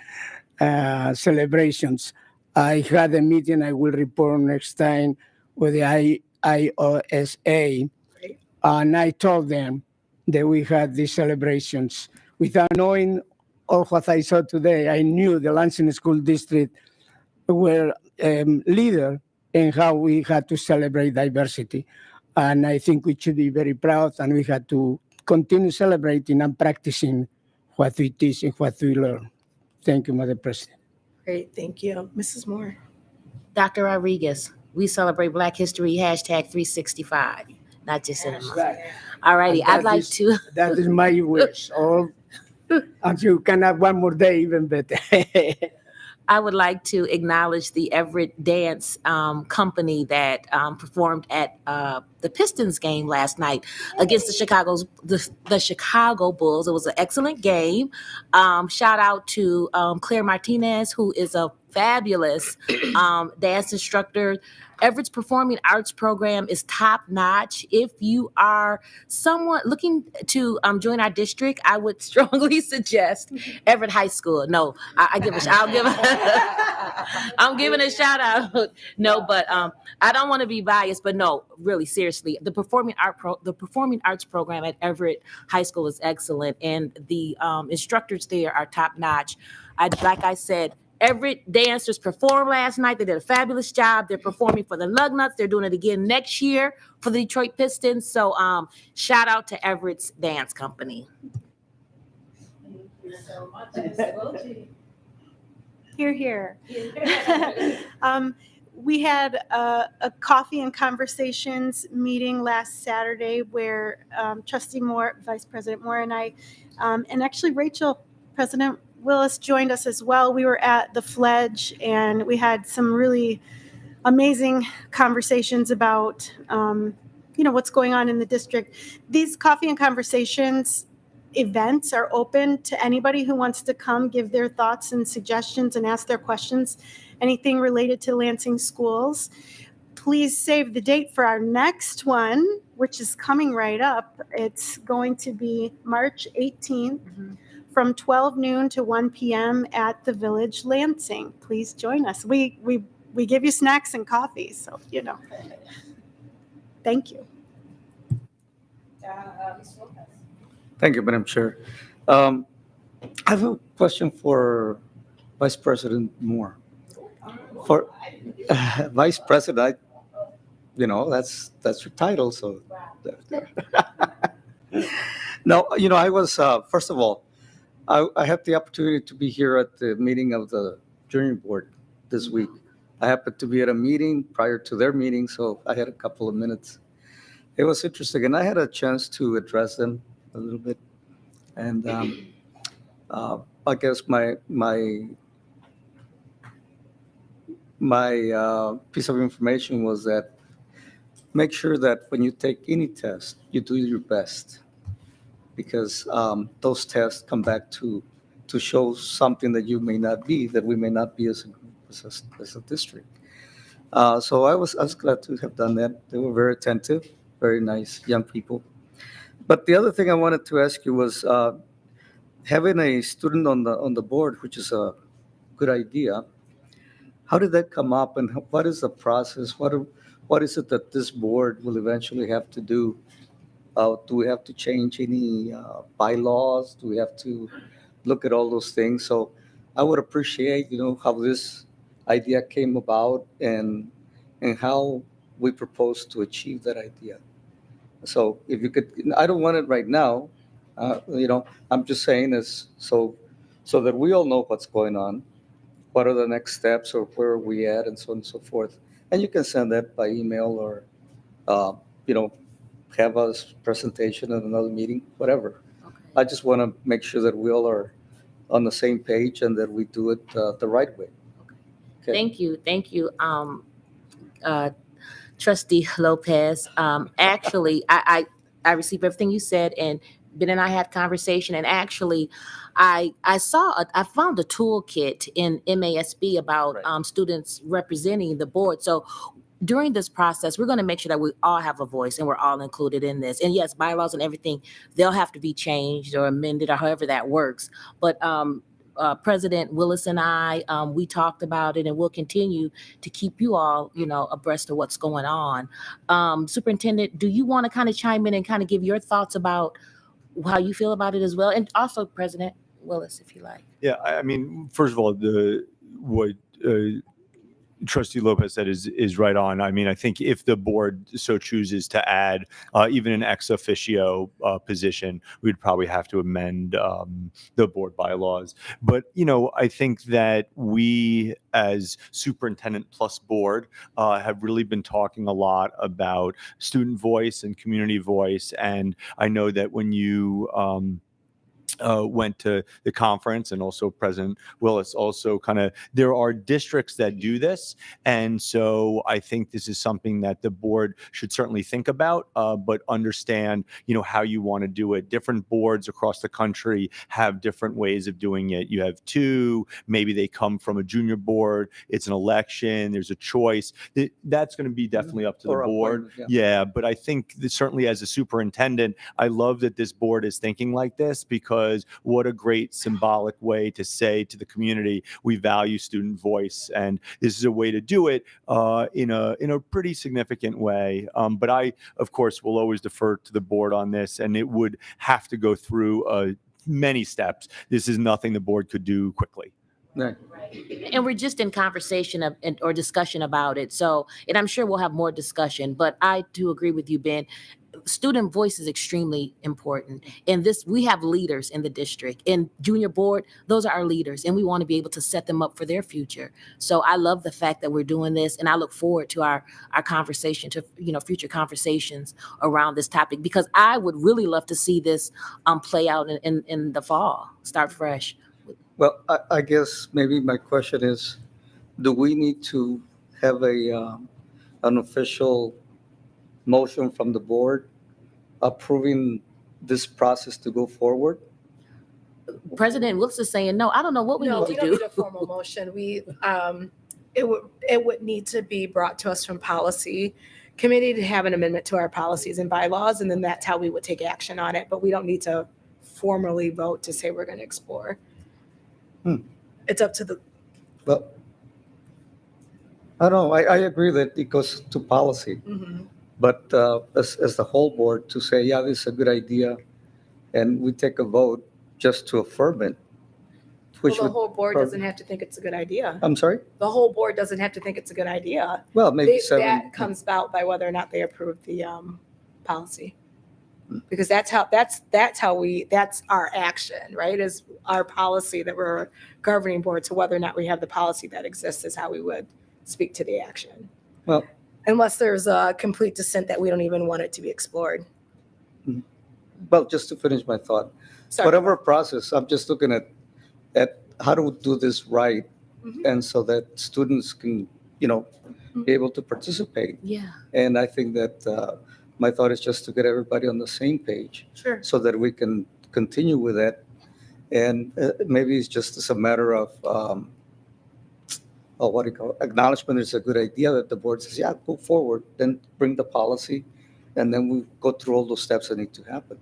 celebrations. I had a meeting, I will report next time, with the IOSA, and I told them that we had these celebrations. Without knowing all what I saw today, I knew the Lansing School District were leader in how we had to celebrate diversity. And I think we should be very proud, and we had to continue celebrating and practicing what we teach and what we learn. Thank you, Madam President. Great, thank you. Mrs. Moore. Dr. Rodriguez, we celebrate Black History #365, not just in a month. All righty, I'd like to. That is my wish. And you can have one more day, even better. I would like to acknowledge the Everett Dance Company that performed at the Pistons game last night against the Chicago Bulls. It was an excellent game. Shout out to Claire Martinez, who is a fabulous dance instructor. Everett's Performing Arts program is top notch. If you are someone looking to join our district, I would strongly suggest Everett High School. No, I'm giving a shout out. No, but I don't want to be biased, but no, really seriously, the Performing Arts program at Everett High School is excellent, and the instructors there are top notch. Like I said, Everett dancers performed last night. They did a fabulous job. They're performing for the Lugnuts. They're doing it again next year for the Detroit Pistons. So shout out to Everett's Dance Company. Thank you so much, Mr. Wilkie. Here, here. We had a coffee and conversations meeting last Saturday where Trustee Moore, Vice President Moore, and I, and actually Rachel, President Willis joined us as well. We were at the Fledge and we had some really amazing conversations about, what's going on in the district. These coffee and conversations events are open to anybody who wants to come give their thoughts and suggestions and ask their questions, anything related to Lansing schools. Please save the date for our next one, which is coming right up. It's going to be March 18th. From 12 noon to 1 p.m. at the Village Lansing. Please join us. We give you snacks and coffee, so Thank you. Mr. Lopez. Thank you, Madam Chair. I have a question for Vice President Moore. For Vice President, that's your title. So, no, I was first of all, I had the opportunity to be here at the meeting of the jury board this week. I happened to be at a meeting prior to their meeting, so I had a couple of minutes. It was interesting, and I had a chance to address them a little bit. And I guess my piece of information was that make sure that when you take any test, you do your best, because those tests come back to show something that you may not be, that we may not be as a group, as a district. So I was glad to have done that. They were very attentive, very nice young people. But the other thing I wanted to ask you was having a student on the board, which is a good idea. How did that come up, and what is the process? What is it that this board will eventually have to do? Do we have to change any bylaws? Do we have to look at all those things? So I would appreciate, how this idea came about and how we propose to achieve that idea. So if you could, I don't want it right now. I'm just saying this so that we all know what's going on, what are the next steps, or where are we at, and so on and so forth. And you can send that by email or, have a presentation at another meeting, whatever. Okay. I just want to make sure that we all are on the same page and that we do it the right way. Okay. Thank you, Trustee Lopez. Actually, I received everything you said, and Ben and I had conversation, and actually, I found a toolkit in MASB about students representing the board. So during this process, we're going to make sure that we all have a voice and we're all included in this. And yes, bylaws and everything, they'll have to be changed or amended or however that works. But President Willis and I, we talked about it, and we'll continue to keep you all, abreast of what's going on. Superintendent, do you want to kind of chime in and kind of give your thoughts about how you feel about it as well? And also President Willis, if you like. Yeah, I mean, first of all, what Trustee Lopez said is right on. I mean, I think if the board so chooses to add even an ex officio position, we'd probably have to amend the board bylaws. But, I think that we as superintendent plus board have really been talking a lot about student voice and community voice. And I know that when you went to the conference, and also President Willis also there are districts that do this. And so I think this is something that the board should certainly think about, but understand, how you want to do it. Different boards across the country have different ways of doing it. You have two, maybe they come from a junior board, it's an election, there's a choice. That's going to be definitely up to the Or board. appointment, Yeah, but I think that certainly as a superintendent, I love that this board is thinking like this, because what a great symbolic way to say to the community, we value student voice, and this is a way to do it in a pretty significant way. But I, of course, will always defer to the board on this, and it would have to go through many steps. This is nothing the board could do quickly. Right. And we're just in conversation or discussion about it. So, and I'm sure we'll have more discussion, but I do agree with you, Ben. Student voice is extremely important. And we have leaders in the district. In junior board, those are our leaders, and we want to be able to set them up for their future. So I love the fact that we're doing this, and I look forward to our conversation, to future conversations around this topic, because I would really love to see this play out in the fall, start fresh. Well, I guess maybe my question is, do we need to have an official motion from the board approving this process to go forward? President Wilkes is saying no. I don't know what we No, need we to don't do. need a formal motion. It would need to be brought to us from policy committee to have an amendment to our policies and bylaws, and then that's how we would take action on it. But we don't need to formally vote to say we're going to explore. It's up to the. Well, I don't know. I agree that it goes to policy, but as the whole board to say, yeah, this is a good idea, and we take a vote just to affirm it. Well, the whole board doesn't have to think it's a good idea. I'm sorry? The whole board doesn't have to think it's a good idea. Well, maybe seven. That comes about by whether or not they approve the policy. Because that's our action, right? Is our policy that we're a governing board. So whether or not we have the policy that exists is how we would speak to the action. Well, unless there's a complete dissent that we don't even want it to be explored. Well, just to finish my thought, Sorry. whatever process, I'm just looking at how to do this right, and so that students can, be able to participate. Yeah. And I think that my thought is just to get everybody on the same page. Sure. So that we can continue with that. And maybe it's just as a matter of, acknowledgement is a good idea, that the board says, yeah, go forward, then bring the policy, and then we go through all those steps that need to happen.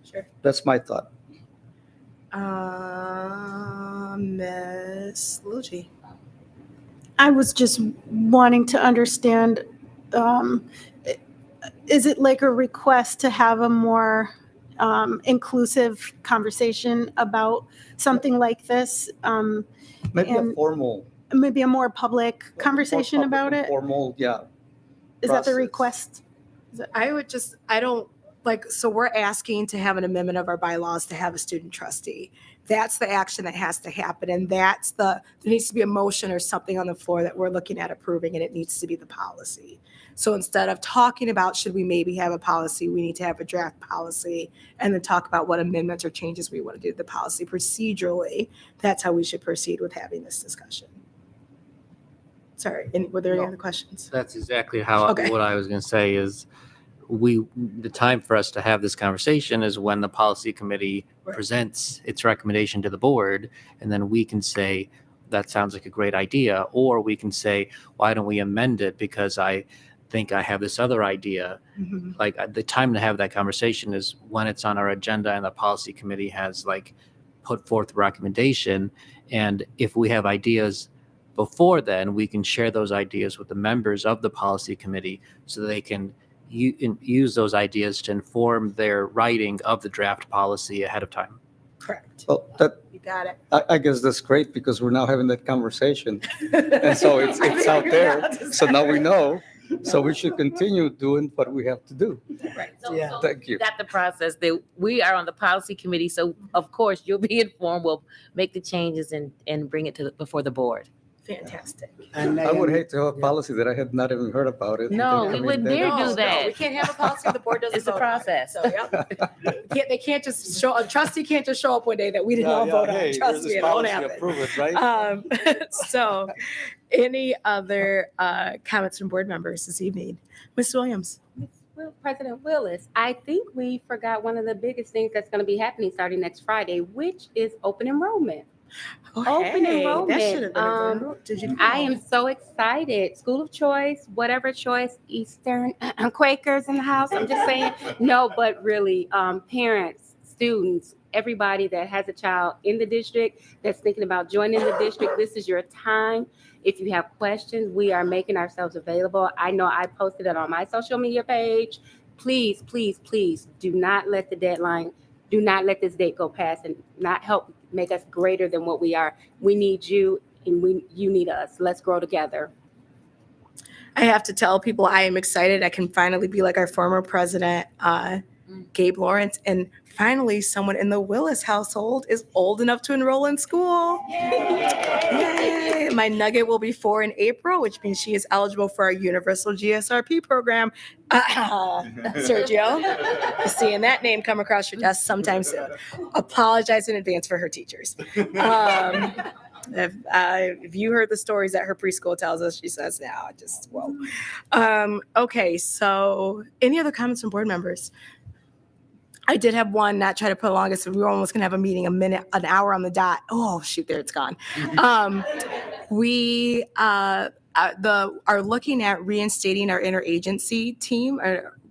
Sure. That's my thought. Ms. Luigi. I was just wanting to understand, is it like a request to have a more inclusive conversation about something like this? Maybe a and formal. Maybe a more public conversation about it? Formal, yeah. Is that the process. request? So we're asking to have an amendment of our bylaws to have a student trustee. That's the action that has to happen. And there needs to be a motion or something on the floor that we're looking at approving, and it needs to be the policy. So instead of talking about, should we maybe have a policy, we need to have a draft policy and then talk about what amendments or changes we want to do to the policy procedurally. That's how we should proceed with having this discussion. Sorry, were there any other questions? That's exactly what I was going to say is the time for us to have this conversation is when the policy committee presents its recommendation to the board, and then we can say, that sounds like a great idea, or we can say, why don't we amend it because I think I have this other idea. Like the time to have that conversation is when it's on our agenda and the policy committee has put forth a recommendation. And if we have ideas before then, we can share those ideas with the members of the policy committee so they can use those ideas to inform their writing of the draft policy ahead of time. Correct. Well, You got it. I guess that's great because we're now having that conversation. And so it's out there. So now we know. So we should continue doing what we have to do. Right. Yeah. Thank you. Got the process that we are on the policy committee. So of course you'll be informed. We'll make the changes and bring it before the board. Fantastic. And I would hate to have a policy that I had not even heard about it. No, I we mean, wouldn't that- dare do No, that. we can't have a policy if the board doesn't It's a vote on it. process. So, yep. They can't just show, a trustee can't just show up one day that we didn't all vote on. Trust me, it won't happen. Approve it, right? So, any other comments from board members this evening? Ms. Williams? President Willis, I think we forgot one of the biggest things that's going to be happening starting next Friday, which is open enrollment. Open enrollment. That should have been a good. Did you? I am so excited. School of choice, whatever choice, Eastern Quakers in the house. I'm just saying. No, but really, parents, students, everybody that has a child in the district that's thinking about joining the district, this is your time. If you have questions, we are making ourselves available. I know I posted it on my social media page. Please, please, please do not let the deadline, do not let this date go past and not help make us greater than what we are. We need you and you need us. Let's grow together. I have to tell people I am excited. I can finally be like our former president, Gabe Lawrence, and finally someone in the Willis household is old enough to enroll in school. Yay! My nugget will be 4 in April, which means she is eligible for our universal GSRP program. Sergio, seeing that name come across your desk sometime soon. Apologize in advance for her teachers. If you heard the stories that her preschool tells us, she says now, just whoa. Okay, so any other comments from board members? I did have one, not try to put along us. So we were almost gonna have a meeting an hour on the dot. Oh shoot, there it's gone. We are looking at reinstating our interagency team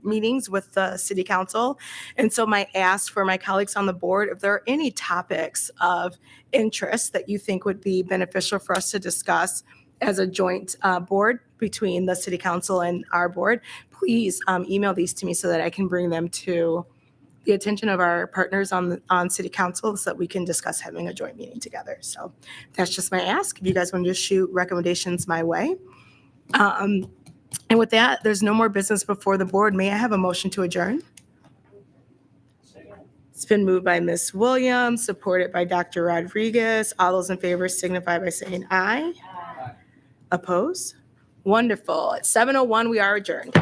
meetings with the city council. And so my ask for my colleagues on the board, if there are any topics of interest that you think would be beneficial for us to discuss as a joint board between the city council and our board, please email these to me so that I can bring them to the attention of our partners on city council so that we can discuss having a joint meeting together. So that's just my ask. If you guys want to just shoot recommendations my way. And with that, there's no more business before the board. May I have a motion to adjourn? It's been moved by Ms. Williams, supported by Dr. Rodriguez. All those in favor signify by saying aye. Oppose? Wonderful. At 7:01, we are adjourned.